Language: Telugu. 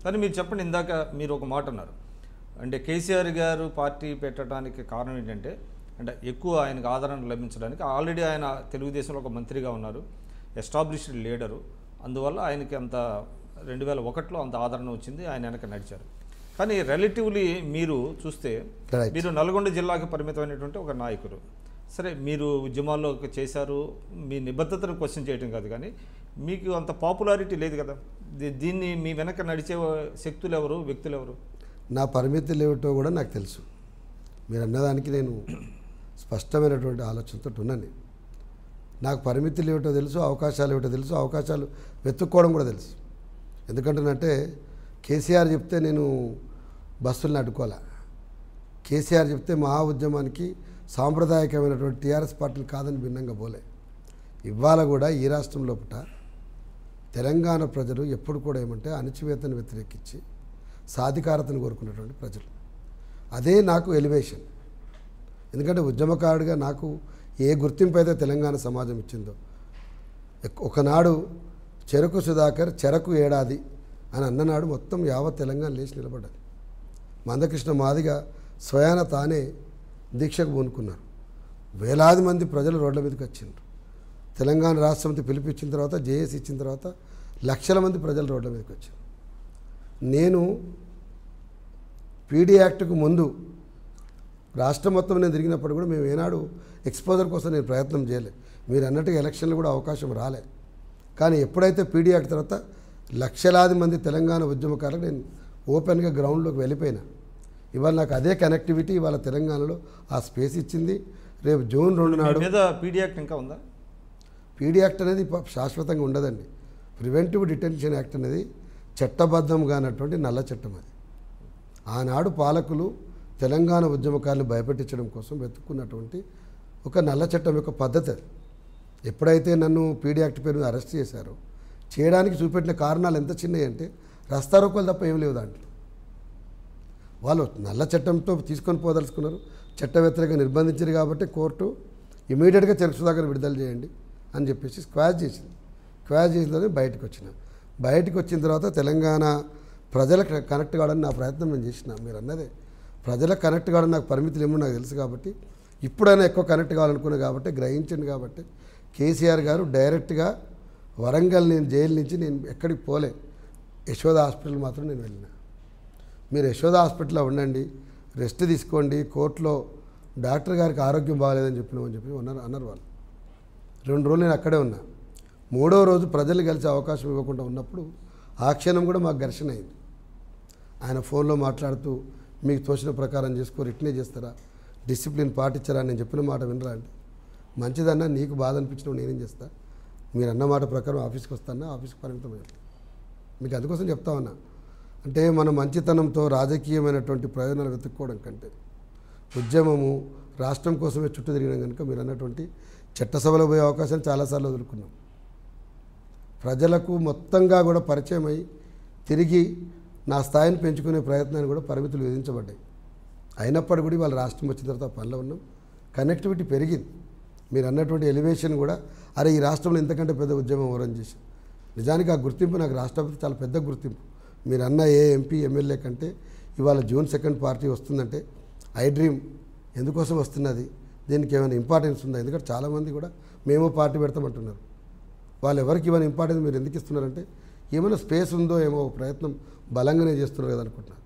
కానీ మీరు చెప్పండి, ఇందాక మీరు ఒక మాట అన్నారు, అంటే కేసీఆర్ గారు పార్టీ పెట్టడానికి కారణం ఏంటంటే అంటే ఎక్కువ ఆయనకు ఆదరణ లభించడానికి. ఆల్రెడీ ఆయన తెలుగుదేశంలో ఒక మంత్రిగా ఉన్నారు, ఎస్టాబ్లిష్డ్ లీడరు, అందువల్ల ఆయనకి అంత 2001లో అంత ఆదరణ వచ్చింది, ఆయన వెనక నడిచారు. కానీ రిలేటివ్లీ మీరు చూస్తే మీరు నల్గొండ జిల్లాకి పరిమితమైనటువంటి ఒక నాయకుడు. సరే, మీరు ఉద్యమాల్లో చేశారు, మీ నిబద్ధతను క్వశ్చన్ చేయడం కాదు, కానీ మీకు అంత పాపులారిటీ లేదు కదా. దీన్ని మీ వెనక నడిచే శక్తులు ఎవరు, వ్యక్తులు ఎవరు? నా పరిమితులు ఏమిటో కూడా నాకు తెలుసు. మీరు అన్నదానికి నేను స్పష్టమైనటువంటి ఆలోచనతో ఉన్నాను. నాకు పరిమితులు ఏమిటో తెలుసు, అవకాశాలు ఏమిటో తెలుసు, అవకాశాలు వెతుక్కోవడం కూడా తెలుసు. ఎందుకంటేనంటే కేసీఆర్ చెప్తే నేను బస్సులను అడ్డుకోలే. కేసీఆర్ చెప్తే మహా ఉద్యమానికి సాంప్రదాయకమైనటువంటి టీఆర్ఎస్ పార్టీలు కాదని భిన్నంగా పోలే. ఇవాళ కూడా ఈ రాష్ట్రం లోపల తెలంగాణ ప్రజలు ఎప్పుడు కూడా ఏమంటే అణచివేతను వ్యతిరేకించి సాధికారతను కోరుకున్నటువంటి ప్రజలు. అదే నాకు ఎలివేషన్. ఎందుకంటే ఉద్యమకారుడిగా నాకు ఏ గుర్తింపు అయితే తెలంగాణ సమాజం ఇచ్చిందో, ఒకనాడు చెరకు సుధాకర్ చెరకు ఏడాది అని అన్ననాడు మొత్తం యావత్ తెలంగాణ లేచి నిలబడ్డది. మందకృష్ణ మాదిగా స్వయాన తానే దీక్షకు పూనుకున్నారు. వేలాది మంది ప్రజలు రోడ్ల మీదకి వచ్చిండ్రు. తెలంగాణ రాష్ట్ర సమితి పిలిపించిన తర్వాత, జేఏసీ ఇచ్చిన తర్వాత లక్షల మంది ప్రజలు రోడ్ల మీదకి వచ్చారు. నేను పీడీ యాక్ట్కు ముందు రాష్ట్రం మొత్తం నేను తిరిగినప్పుడు కూడా మేము ఏనాడు ఎక్స్పోజర్ కోసం నేను ప్రయత్నం చేయలే. మీరు అన్నట్టుగా ఎలక్షన్లు కూడా అవకాశం రాలే. కానీ ఎప్పుడైతే పీడీ యాక్ట్ తర్వాత లక్షలాది మంది తెలంగాణ ఉద్యమకారులకు నేను ఓపెన్గా గ్రౌండ్లోకి వెళ్ళిపోయినా. ఇవాళ నాకు అదే కనెక్టివిటీ ఇవాళ తెలంగాణలో ఆ స్పేస్ ఇచ్చింది. రేపు జూన్ 2 నాడు పీడీ యాక్ట్ ఇంకా ఉందా? పీడీ యాక్ట్ అనేది శాశ్వతంగా ఉండదండి. ప్రివెంటివ్ డిటెన్షన్ యాక్ట్ అనేది చట్టబద్ధంగా అన్నటువంటి నల్ల చట్టం. అది ఆనాడు పాలకులు తెలంగాణ ఉద్యమకారులు భయపెట్టించడం కోసం వెతుక్కున్నటువంటి ఒక నల్ల చట్టం యొక్క పద్ధతి. ఎప్పుడైతే నన్ను పీడీ యాక్ట్ పేరు అరెస్ట్ చేశారో, చేయడానికి చూపెట్టిన కారణాలు ఎంత చిన్నవి అంటే రస్తారోకోలు తప్ప ఏం లేవు దాంట్లో. వాళ్ళు నల్ల చట్టంతో తీసుకొని పోదలుచుకున్నారు, చట్ట వ్యతిరేకంగా నిర్బంధించారు కాబట్టి కోర్టు ఇమీడియట్గా చెరకు సుధాకర్ విడుదల చేయండి అని చెప్పేసి స్క్వాష్ చేసింది. స్క్వాష్ చేసిన తర్వాత బయటకు వచ్చిన తర్వాత తెలంగాణ ప్రజలకు కనెక్ట్ కావడానికి నా ప్రయత్నం నేను చేసిన. మీరు అన్నదే ప్రజలకు కనెక్ట్ కావడం నాకు పరిమితులు ఏమో నాకు తెలుసు కాబట్టి, ఇప్పుడైనా ఎక్కువ కనెక్ట్ కావాలనుకున్నా కాబట్టి, గ్రహించండి కాబట్టి కేసీఆర్ గారు డైరెక్ట్గా వరంగల్ నేను జైలు నుంచి నేను ఎక్కడికి పోలే, యశోద హాస్పిటల్ మాత్రం నేను వెళ్ళిన. మీరు యశోద హాస్పిటల్లో ఉండండి, రెస్ట్ తీసుకోండి, కోర్టులో డాక్టర్ గారికి ఆరోగ్యం బాగాలేదని చెప్పి అన్నారు వాళ్ళు. 2 రోజులు నేను అక్కడే ఉన్నా. 3వ రోజు ప్రజలు కలిసి అవకాశం ఇవ్వకుండా ఉన్నప్పుడు ఆ క్షణం కూడా మాకు ఘర్షణ అయింది. ఆయన ఫోన్లో మాట్లాడుతూ మీకు తోచిన ప్రకారం చేసుకోరు, ఇట్నే చేస్తారా, డిసిప్లిన్ పాటించరా, నేను చెప్పిన మాట వినరా అంటే, మంచిదన్నా నీకు బాధ అనిపించడం నేనేం చేస్తా, మీరు అన్న మాట ప్రకారం ఆఫీస్కి వస్తానా, ఆఫీస్కి పరిమితమైంది. మీకు అందుకోసం చెప్తా ఉన్నా. అంటే మన మంచితనంతో రాజకీయమైనటువంటి ప్రయోజనాలు వెతుక్కోవడం కంటే ఉద్యమము రాష్ట్రం కోసమే చుట్టూ తిరిగినాం కనుక మీరు అన్నటువంటి చట్టసభలో పోయే అవకాశం చాలాసార్లు వదులుకున్నాం. ప్రజలకు మొత్తంగా కూడా పరిచయం అయ్యి తిరిగి నా స్థాయిని పెంచుకునే ప్రయత్నాన్ని కూడా పరిమితులు విధించబడ్డాయి. అయినప్పటికీ కూడా వాళ్ళ రాష్ట్రం వచ్చిన తర్వాత పనిలో ఉన్నాం, కనెక్టివిటీ పెరిగింది. మీరు అన్నటువంటి ఎలివేషన్ కూడా, అరే ఈ రాష్ట్రంలో ఇంతకంటే పెద్ద ఉద్యమం ఎవరని చేసి, నిజానికి ఆ గుర్తింపు నాకు రాష్ట్రపతి చాలా పెద్ద గుర్తింపు. మీరు అన్న ఏ ఎంపీ ఎమ్మెల్యే కంటే ఇవాళ జూన్ 2 పార్టీ వస్తుందంటే ఐ డ్రీమ్ ఎందుకోసం వస్తున్నది, దీనికి ఏమైనా ఇంపార్టెన్స్ ఉందా? ఎందుకంటే చాలామంది కూడా మేము పార్టీ పెడతామంటున్నారు. వాళ్ళు ఎవరికి ఇవన్నీ ఇంపార్టెన్స్ మీరు ఎందుకు ఇస్తున్నారంటే ఏమైనా స్పేస్ ఉందో ఏమో, ఒక ప్రయత్నం బలంగానే చేస్తున్నారు కదా అనుకుంటున్నారు.